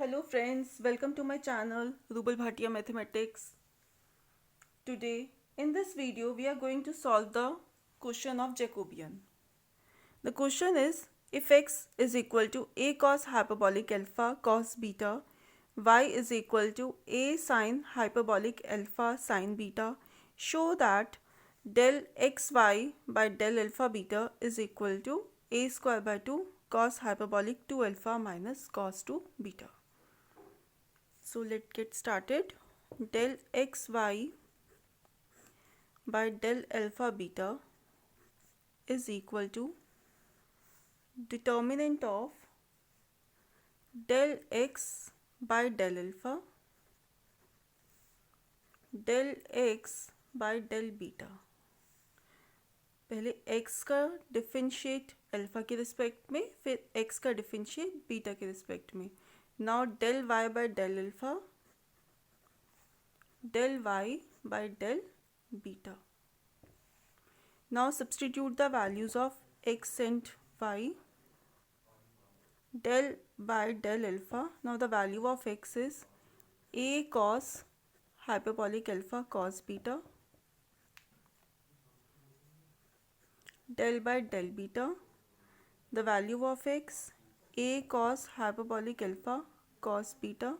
Hello friends, welcome to my channel Rubal Bhatia Mathematics. Today in this video we are going to solve the question of Jacobian. The question is if x is equal to a cos hyperbolic alpha cos beta, y is equal to a sin hyperbolic alpha sin beta, show that del xy by del alpha beta is equal to a square by 2 cos hyperbolic 2 alpha minus cos 2 beta. So let's get started. Del xy by del alpha beta is equal to determinant of del x by del alpha, del x by del beta. पहले x का differentiate alpha के respect में, फिर x का differentiate beta के respect में. Now del y by del alpha, del y by del beta. Now substitute the values of x and y. Del by del alpha. Now the value of x is a cos hyperbolic alpha cos beta. Del by del beta. The value of x a cos hyperbolic alpha cos beta.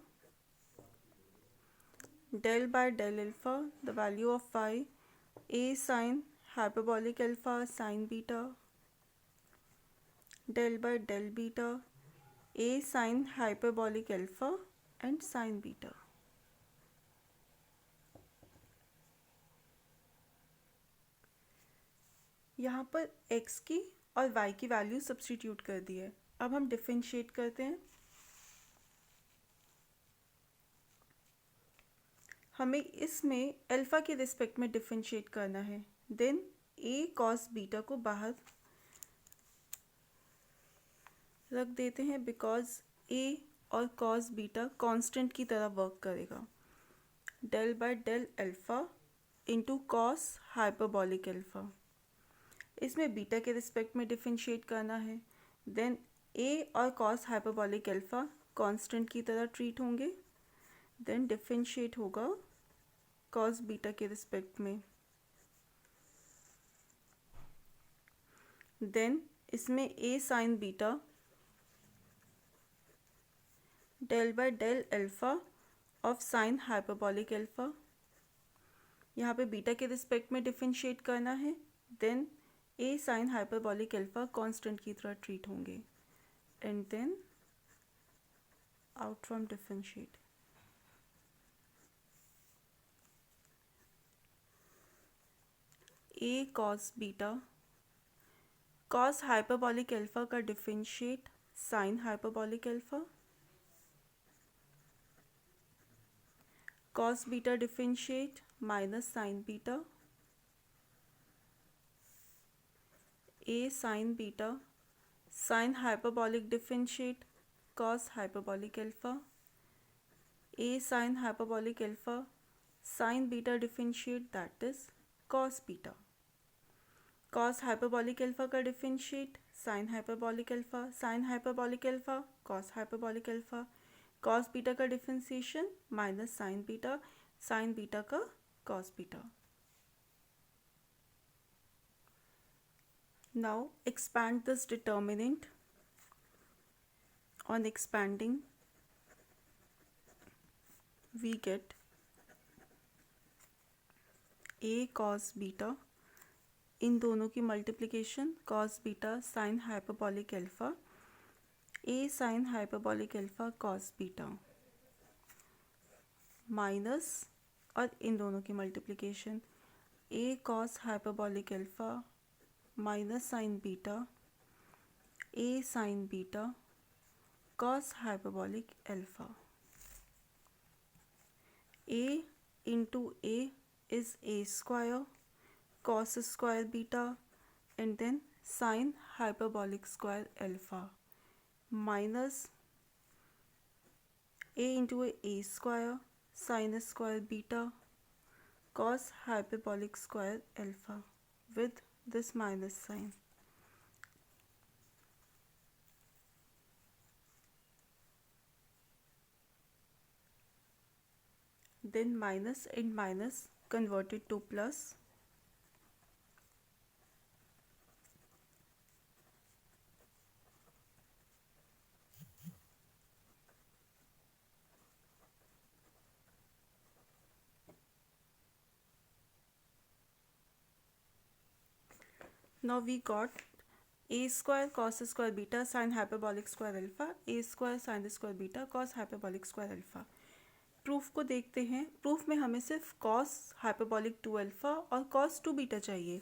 Del by del alpha. The value of y a sin hyperbolic alpha sin beta. Del by del beta a sin hyperbolic alpha and sin beta. यहाँ पर x की और y की value substitute कर दी है. अब हम differentiate करते हैं. हमें इसमें अल्फा के रिस्पेक्ट में डिफरेंशिएट करना है. देन a cos बीटा को बाहर रख देते हैं बिकॉज a और cos बीटा कांस्टेंट की तरह वर्क करेगा. Del by del alpha into cos hyperbolic alpha. इसमें बीटा के रिस्पेक्ट में डिफरेंशिएट करना है. देन a और कॉस हाइपरबॉलिक अल्फा कांस्टेंट की तरह ट्रीट होंगे. देन डिफरेंशिएट होगा कॉस बीटा के रिस्पेक्ट में. देन इसमें a sine beta del by del alpha of sine hyperbolic alpha. यहाँ पे बीटा के रिस्पेक्ट में डिफरेंशिएट करना है. Then a sine hyperbolic alpha constant की तरह ट्रीट होंगे. And then out from differentiate a cos beta cos hyperbolic alpha का differentiate sine hyperbolic alpha. cos beta differentiate minus sine beta. a sin beta sine hyperbolic differentiate cos hyperbolic alpha. a sin hyperbolic alpha sin beta differentiate that is cos beta. cos hyperbolic alpha का differentiate sin hyperbolic alpha. sin hyperbolic alpha cos hyperbolic alpha. cos beta का differentiation minus sin beta. sin beta का cos beta. Now expand this determinant. On expanding we get a cos beta. इन दोनों की multiplication cos beta sine hyperbolic alpha. a sine hyperbolic alpha cos beta minus और इन दोनों की multiplication a cos hyperbolic alpha minus sine beta a sine beta cos hyperbolic alpha. a into a is a square cos square beta and then sin hyperbolic square alpha minus a into a square sin square beta cos hyperbolic square alpha with this minus sign. then minus and minus converted to plus. Now we got a square cos square beta sin hyperbolic square alpha, a square sin square beta cos hyperbolic square alpha. Proof को देखते हैं. Proof में हमें सिर्फ cos hyperbolic 2 alpha और cos 2 beta चाहिए.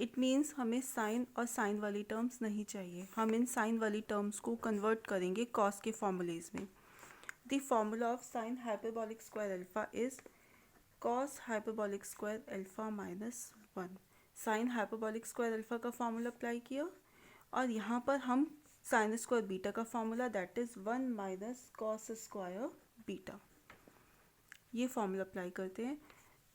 It means हमें sign और साइन वाली टर्म्स नहीं चाहिए. हम इन साइन वाली टर्म्स को कन्वर्ट करेंगे cos के फॉर्मूलेज में. The formula of sine hyperbolic square alpha is cos hyperbolic square alpha minus 1. Sign hyperbolic square alpha का फॉर्मूला अप्लाई किया और यहाँ पर हम साइन स्क्वायर बीटा का formula that is 1 minus cos square beta, ये फॉर्मूला अप्लाई करते हैं.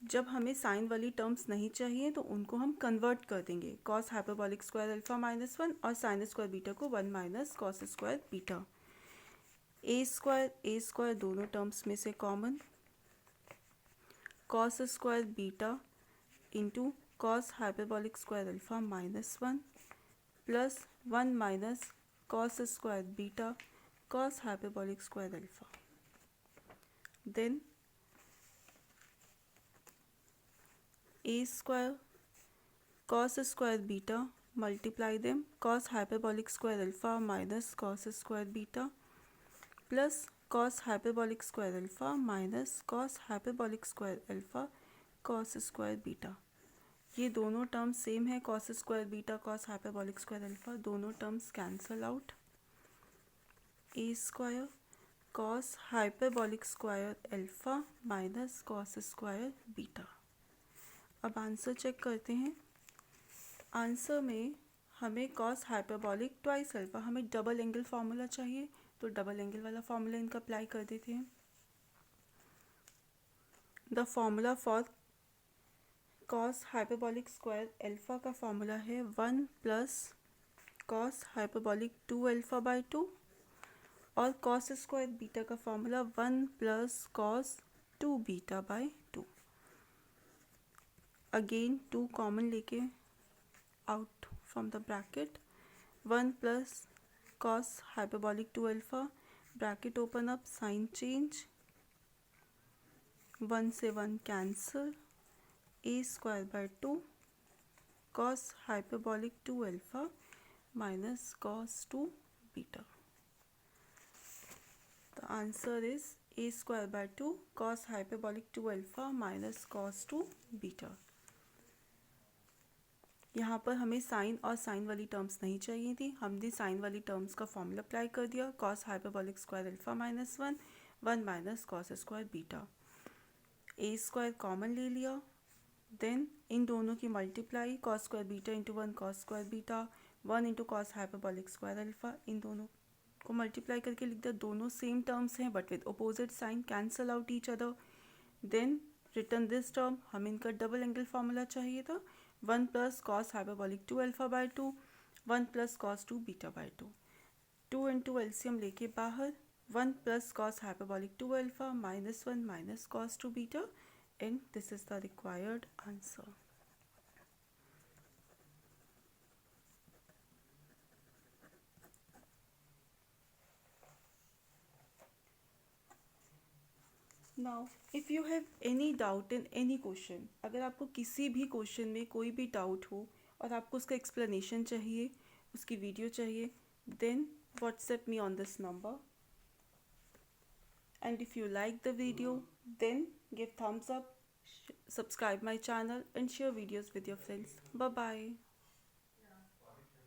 जब हमें साइन वाली टर्म्स नहीं चाहिए तो उनको हम कन्वर्ट कर देंगे cos hyperbolic square alpha minus 1 और साइन स्क्वायर बीटा को 1 माइनस कॉस स्क्वायर बीटा. ए स्क्वायर दोनों टर्म्स में से common, cos square beta into cos hyperbolic square alpha minus 1 plus 1 minus cos square beta cos hyperbolic square alpha. Then a square cos square beta, multiply them, cos hyperbolic square alpha minus cos square beta plus cos hyperbolic square alpha minus cos hyperbolic square alpha cos square beta. ये दोनों terms same है, cos square beta cos hyperbolic square alpha, दोनों terms cancel out. A square cos hyperbolic square alpha minus cos square beta. अब answer check करते हैं. Answer में हमें cos hyperbolic twice alpha, हमें डबल एंगल फार्मूला चाहिए तो डबल एंगल वाला फार्मूला इनका अप्लाई कर देते हैं. The formula for cos hyperbolic square alpha का फॉर्मूला है 1 plus cos hyperbolic 2 alpha by 2 और कॉस स्क्वायर बीटा का formula 1 plus cos 2 beta by 2. Again 2 common लेके out from the bracket, 1 plus cos hyperbolic 2 alpha, bracket open up, sign change, 1 से 1 cancel, a square by 2 cos hyperbolic 2 alpha minus cos 2 beta. The answer is a square by 2 cos hyperbolic 2 alpha minus cos 2 beta. यहाँ पर हमें sign और sign वाली terms नहीं चाहिए थी. हमने साइन वाली टर्म्स का फॉर्मूला अप्लाई कर दिया, cos hyperbolic square alpha minus 1 minus cos square beta. a square common ले लिया, देन इन दोनों की multiply, cos square beta into 1 cos square beta, 1 into cos hyperbolic square alpha, इन दोनों को मल्टीप्लाई करके लिख दिया. दोनों सेम टर्म्स हैं but with opposite sign, cancel out each other. Then return this term, हमें इनका डबल एंगल फार्मूला चाहिए था, 1 plus cos hyperbolic 2 alpha by 2, 1 plus cos 2 beta by 2. 2 into LCM लेके बाहर, 1 plus cos hyperbolic 2 alpha minus 1 minus cos 2 beta, and this is the required answer. Now if you have any doubt in any question, अगर आपको किसी भी question में कोई भी doubt हो और आपको उसका एक्सप्लेनेशन चाहिए, उसकी वीडियो चाहिए, then WhatsApp me on this number. And if you like the video, then give thumbs up, subscribe my channel and share videos with your friends. Bye bye.